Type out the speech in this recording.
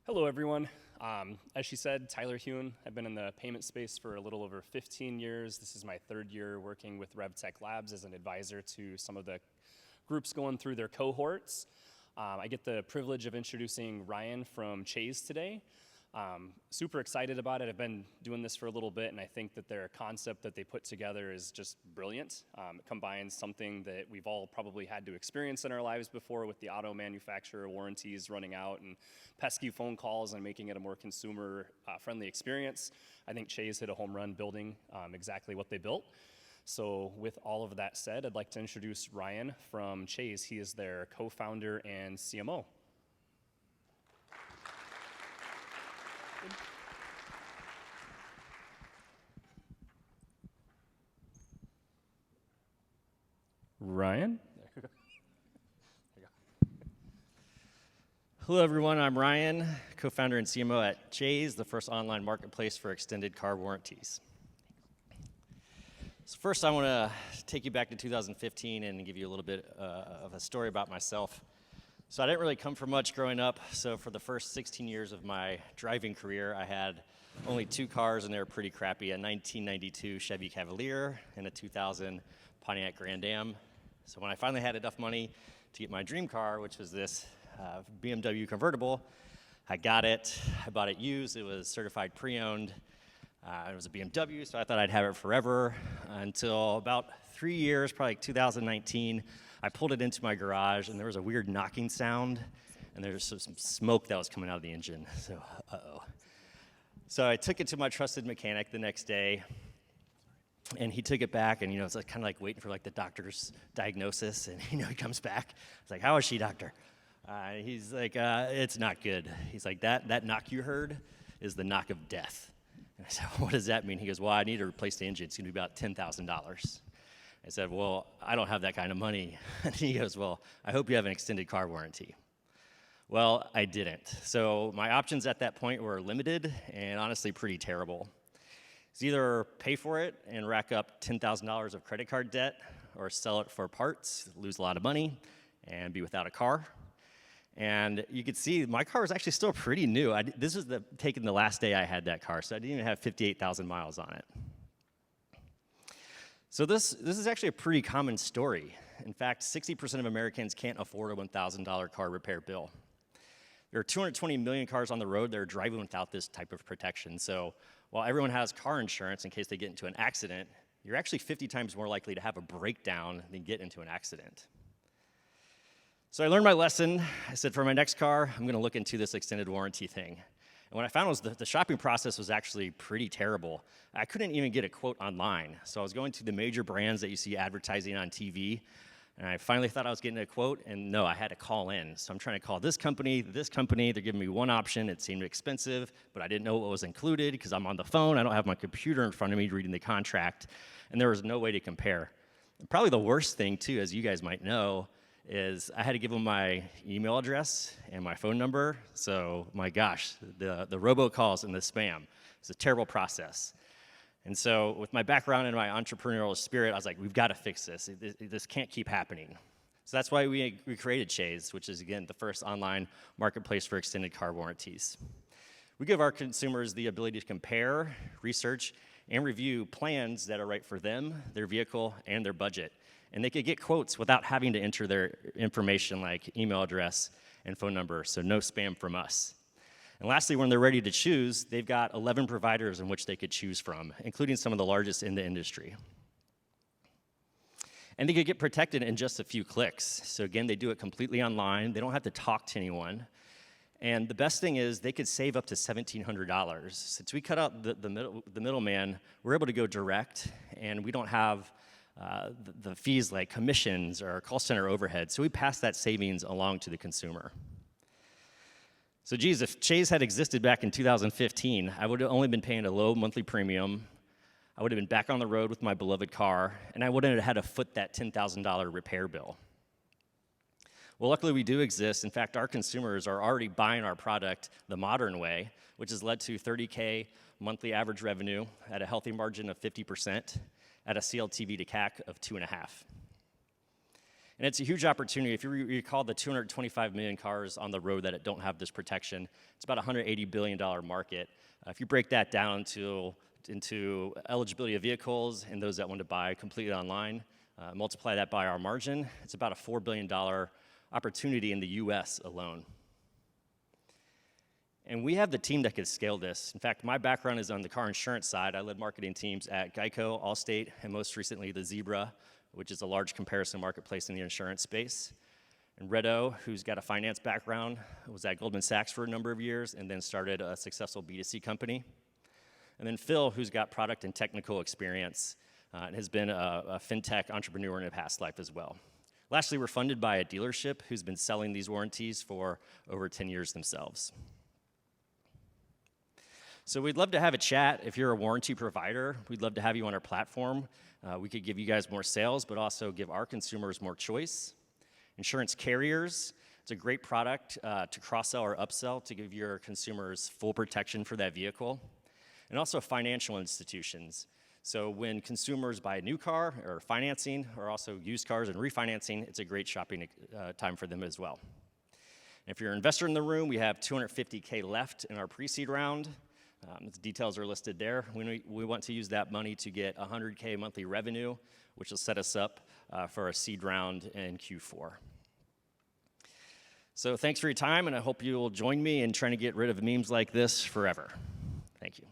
Hello, everyone. As she said, Tyler Hewen. I've been in the payment space for a little over 15 years. This is my third year working with RevTech Labs as an advisor to some of the groups going through their cohorts. I get the privilege of introducing Ryan from Chaiz today. Super excited about it. I've been doing this for a little bit, and I think that their concept that they put together is just brilliant. It combines something that we've all probably had to experience in our lives before with the auto manufacturer warranties running out and pesky phone calls and making it a more consumer-friendly experience. I think Chaiz hit a home run building exactly what they built. So with all of that said, I'd like to introduce Ryan from Chaiz. He is their co-founder and CMO. Ryan? Hello, everyone. I'm Ryan, co-founder and CMO at Chaiz, the first online marketplace for extended car warranties. So first, I want to take you back to 2015 and give you a little bit of a story about myself. So I didn't really come from much growing up. So for the first 16 years of my driving career, I had only two cars, and they were pretty crappy: a 1992 Chevy Cavalier and a 2000 Pontiac Grand Am. So when I finally had enough money to get my dream car, which was this BMW convertible, I got it. I bought it used. It was certified pre-owned. It was a BMW, so I thought I'd have it forever until about 3 years, probably like 2019. I pulled it into my garage, and there was a weird knocking sound, and there was some smoke that was coming out of the engine. So, uh-oh. So I took it to my trusted mechanic the next day, and he took it back, and it's like, kind of like waiting for like the doctor's diagnosis, and he comes back. It's like, "How is she, doctor?" He's like, "It's not good." He's like, that knock you heard is the knock of death. And I said, "What does that mean?" He goes, "Well, I need to replace the engine. It's going to be about $10,000. I said, "Well, I don't have that kind of money." And he goes, "Well, I hope you have an extended car warranty." Well, I didn't. So my options at that point were limited and honestly pretty terrible. It's either pay for it and rack up $10,000 of credit card debt, or sell it for parts, lose a lot of money, and be without a car. And you could see my car was actually still pretty new. This was taken the last day I had that car, so I didn't even have 58,000 miles on it. So this is actually a pretty common story. In fact, 60% of Americans can't afford a $1,000 car repair bill. There are 220 million cars on the road that are driving without this type of protection. So while everyone has car insurance in case they get into an accident, you're actually 50 times more likely to have a breakdown than get into an accident. So I learned my lesson. I said, for my next car, I'm going to look into this extended warranty thing. And what I found was the shopping process was actually pretty terrible. I couldn't even get a quote online. So I was going to the major brands that you see advertising on TV, and I finally thought I was getting a quote, and no, I had to call in. So I'm trying to call this company. They're giving me one option. It seemed expensive, but I didn't know what was included because I'm on the phone. I don't have my computer in front of me reading the contract, and there was no way to compare. And probably the worst thing, too, as you guys might know, is I had to give them my email address and my phone number. So my gosh, the robocalls and the spam. It's a terrible process. And so with my background and my entrepreneurial spirit, I was like, we've got to fix this. This can't keep happening. So that's why we created Chaiz, which is, again, the first online marketplace for extended car warranties. We give our consumers the ability to compare, research, and review plans that are right for them, their vehicle, and their budget. And they could get quotes without having to enter their information like email address and phone number, so no spam from us. And lastly, when they're ready to choose, they've got 11 providers in which they could choose from, including some of the largest in the industry. And they could get protected in just a few clicks. So again, they do it completely online. They don't have to talk to anyone. And the best thing is they could save up to $1,700. Since we cut out the middleman, we're able to go direct, and we don't have the fees like commissions or call center overhead. So we pass that savings along to the consumer. So geez, if Chaiz had existed back in 2015, I would have only been paying a low monthly premium. I would have been back on the road with my beloved car, and I wouldn't have had to foot that $10,000 repair bill. Well, luckily we do exist. In fact, our consumers are already buying our product the modern way, which has led to $30K monthly average revenue at a healthy margin of 50%, at a CLTV to CAC of 2.5. And it's a huge opportunity. If you recall the 225 million cars on the road that don't have this protection, it's about a $180 billion market. If you break that down into eligibility of vehicles and those that want to buy completely online, multiply that by our margin, it's about a $4 billion opportunity in the US alone. And we have the team that could scale this. In fact, my background is on the car insurance side. I led marketing teams at Geico, Allstate, and most recently the Zebra, which is a large comparison marketplace in the insurance space. And Redo, who's got a finance background, was at Goldman Sachs for a number of years and then started a successful B2C company. And then Phil, who's got product and technical experience and has been a fintech entrepreneur in a past life as well. Lastly, we're funded by a dealership who's been selling these warranties for over 10 years themselves. So we'd love to have a chat. If you're a warranty provider, we'd love to have you on our platform. We could give you guys more sales, but also give our consumers more choice. Insurance carriers, it's a great product to cross-sell or upsell to give your consumers full protection for that vehicle. And also financial institutions. So when consumers buy a new car or financing, or also used cars and refinancing, it's a great shopping time for them as well. And if you're an investor in the room, we have $250K left in our pre-seed round. The details are listed there. We want to use that money to get $100K monthly revenue, which will set us up for a seed round in Q4. So thanks for your time, and I hope you will join me in trying to get rid of memes like this forever. Thank you.